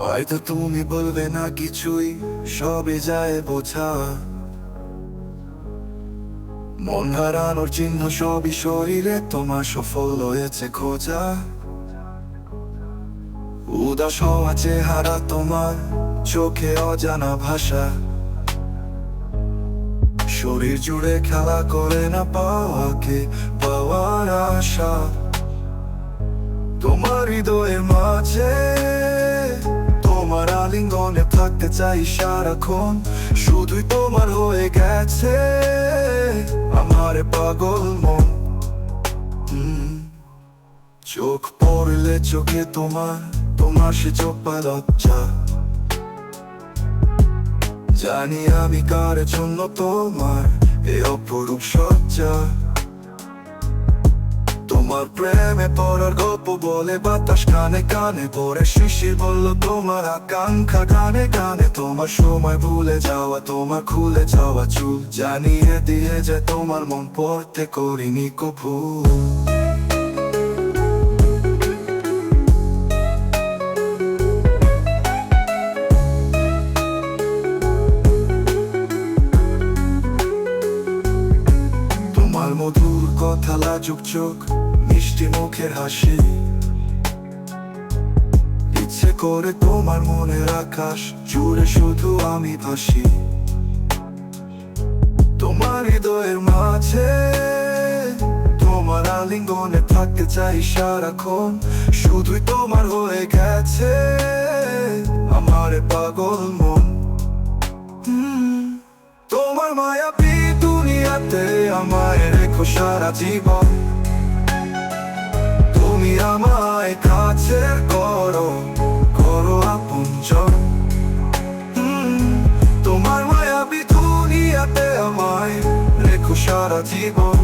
হয়তো তুমি বলবে না কিছুই, সবে যায় বোঝা। মন হারানোর চিহ্ন সবই শরীরে, তোমার সফল হয়েছে খোঁজা। উদাস হওয়া চেহারা তোমার, চোখে অজানা ভাষা। শরীর জুড়ে খেলা করে না পাওয়াকে পাওয়ার আশা। তোমার হৃদয়ের মাঝে, তোমার আলিঙ্গনে থাকতে চাই সারাক্ষণ। শুধুই তোমার হয়ে গেছে আমার পাগল মন। চোখ পড়লে চোখে তোমার সে চোখ পায় লজ্জা। জানি আমি কার জন্য তোমার এই অপরূপ সজ্জা। তোমার প্রেমে পড়ার গল্প বলে বাতাস কানে কানে পড়ে, শিশির বলল তোমার আকাঙ্ক্ষা গানে গানে। তোমার সময় ভুলে যাওয়া, তোমার খুলে যাওয়া চুল জানিয়ে দিয়ে যে তোমার মন পড়তে করিনি কভু। তোমার মধুর কথা, লাজুক চোখ, মিষ্টি মুখের হাসি। ইচ্ছে করে তোমার মনের আকাশ জুড়ে শুধু আমি ভাসি। তোমার হৃদয়ের মাঝে, তোমার আলিঙ্গনে থাকতে চাই সারাক্ষণ। শুধুই তোমার হয়ে গেছে আমার পাগল মন। তোমার মায়াবী দুনিয়াতে আমায় রেখো সারা জীবন। তুমি আমায় কাছে করো আপনজন। তোমার মায়াবী দুনিয়াতে আমায় রেখো সারা জীবন।